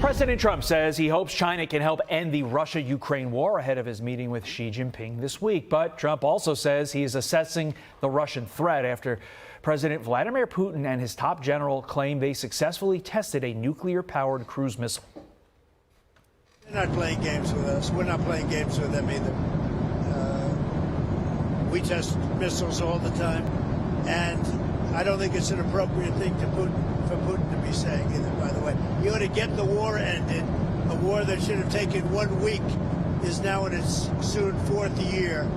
President Trump says he hopes China can help end the Russia-Ukraine war ahead of his meeting with Xi Jinping this week. But Trump also says he is assessing the Russian threat after President Vladimir Putin and his top general claim they successfully tested a nuclear-powered cruise missile. They're not playing games with us. We're not playing games with them either. We test missiles all the time, and I don't think it's an appropriate thing for Putin to be saying either, by the way. You ought to get the war ended. A war that should have taken 1 week is now in its soon fourth year.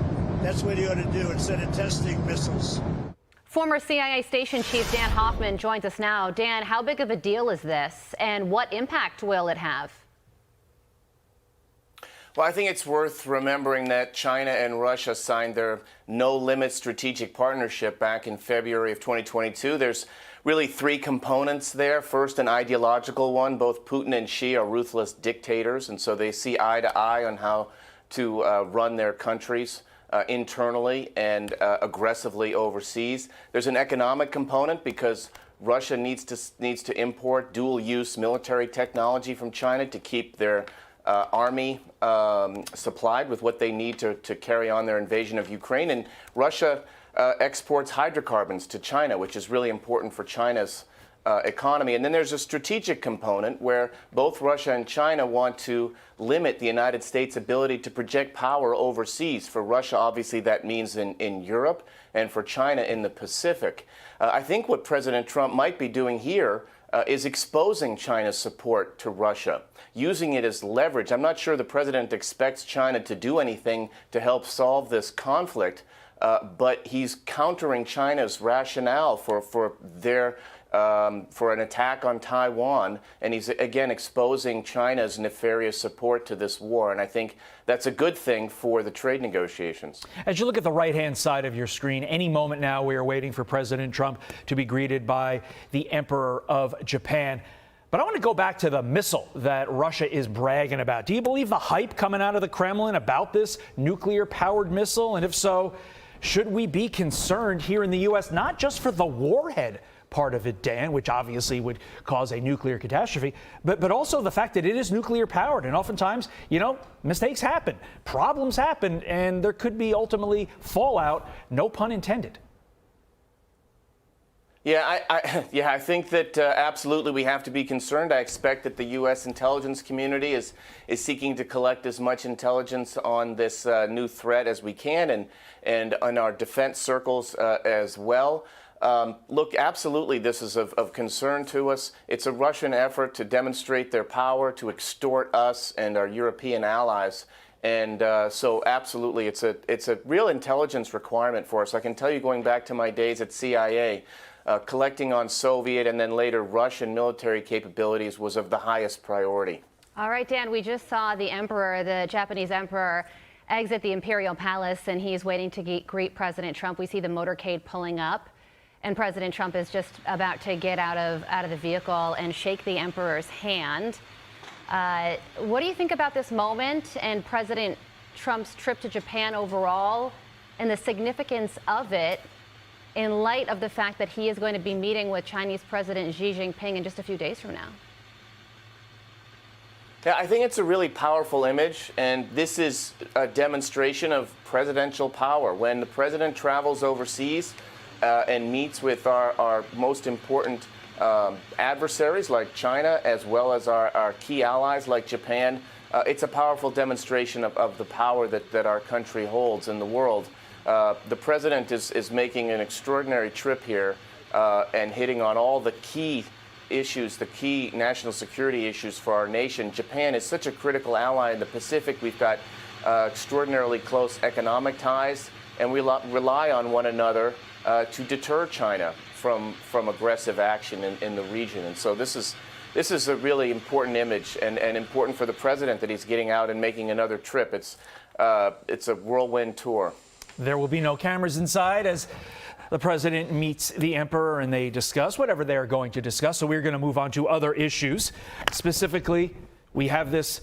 That's what you ought to do instead of testing missiles. Former CIA Station Chief Dan Hoffman joins us now. Dan, how big of a deal is this, and what impact will it have? Well, I think it's worth remembering that China and Russia signed their no-limit strategic partnership back in February of 2022. There's really three components there. First, an ideological one. Both Putin and Xi are ruthless dictators, and so they see eye to eye on how to run their countries internally and aggressively overseas. There's an economic component because Russia needs to import dual-use military technology from China to keep their army supplied with what they need to carry on their invasion of Ukraine. And Russia exports hydrocarbons to China, which is really important for China's economy. And then there's a strategic component where both Russia and China want to limit the United States' ability to project power overseas. For Russia, obviously, that means in Europe, and for China in the Pacific. I think what President Trump might be doing here is exposing China's support to Russia, using it as leverage. I'm not sure the president expects China to do anything to help solve this conflict, but he's countering China's rationale for an attack on Taiwan, and he's again exposing China's nefarious support to this war. And I think that's a good thing for the trade negotiations. As you look at the right-hand side of your screen, any moment now we are waiting for President Trump to be greeted by the Emperor of Japan. But I want to go back to the missile that Russia is bragging about. Do you believe the hype coming out of the Kremlin about this nuclear-powered missile? And if so, should we be concerned here in the U.S., not just for the warhead part of it, Dan, which obviously would cause a nuclear catastrophe, but also the fact that it is nuclear powered. And oftentimes, you know, mistakes happen, problems happen, and there could be ultimately fallout, no pun intended. Yeah, I think that absolutely we have to be concerned. I expect that the U.S. intelligence community is seeking to collect as much intelligence on this new threat as we can, and on our defense circles as well. Look, absolutely, this is of concern to us. It's a Russian effort to demonstrate their power, to extort us and our European allies. And so absolutely, it's a real intelligence requirement for us. I can tell you, going back to my days at CIA, collecting on Soviet and then later Russian military capabilities was of the highest priority. All right, Dan, we just saw the emperor, the Japanese emperor, exit the Imperial Palace, and he's waiting to greet President Trump. We see the motorcade pulling up, and President Trump is just about to get out of the vehicle and shake the emperor's hand. What do you think about this moment and President Trump's trip to Japan overall, and the significance of it in light of the fact that he is going to be meeting with Chinese President Xi Jinping in just a few days from now? Yeah, I think it's a really powerful image, and this is a demonstration of presidential power. When the president travels overseas and meets with our most important adversaries like China, as well as our key allies like Japan, it's a powerful demonstration of the power that our country holds in the world. The president is making an extraordinary trip here and hitting on all the key issues, the key national security issues for our nation. Japan is such a critical ally in the Pacific. We've got extraordinarily close economic ties, and we rely on one another to deter China from aggressive action in the region. And so this is a really important image, and important for the president that he's getting out and making another trip. It's a whirlwind tour. There will be no cameras inside as the president meets the emperor and they discuss whatever they are going to discuss. So we're going to move on to other issues. Specifically, we have this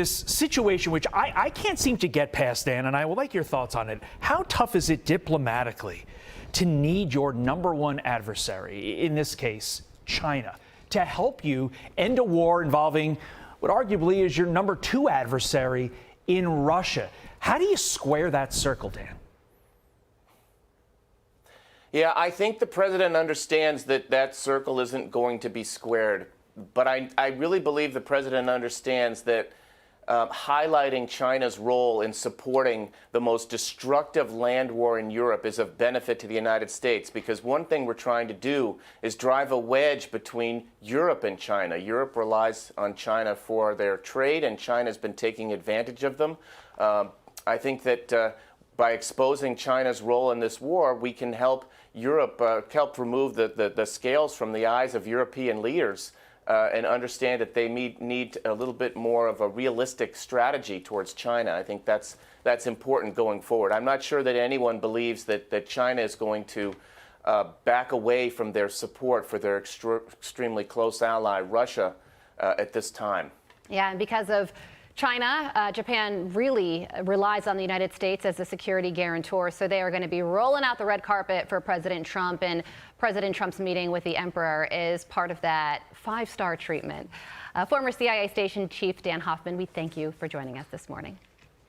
situation which I can't seem to get past, Dan, and I would like your thoughts on it. How tough is it diplomatically to need your number one adversary, in this case, China, to help you end a war involving what arguably is your number 2 adversary in Russia. How do you square that circle, Dan? Yeah, I think the president understands that that circle isn't going to be squared. But I really believe the president understands that highlighting China's role in supporting the most destructive land war in Europe is of benefit to the United States, because one thing we're trying to do is drive a wedge between Europe and China. Europe relies on China for their trade, and China's been taking advantage of them. I think that by exposing China's role in this war, we can help Europe, help remove the scales from the eyes of European leaders and understand that they need a little bit more of a realistic strategy towards China. I think that's important going forward. I'm not sure that anyone believes that China is going to back away from their support for their extremely close ally, Russia, at this time. Yeah, and because of China, Japan really relies on the United States as a security guarantor, so they are going to be rolling out the red carpet for President Trump, and President Trump's meeting with the emperor is part of that 5-star treatment. Former CIA station chief Dan Hoffman, we thank you for joining us this morning.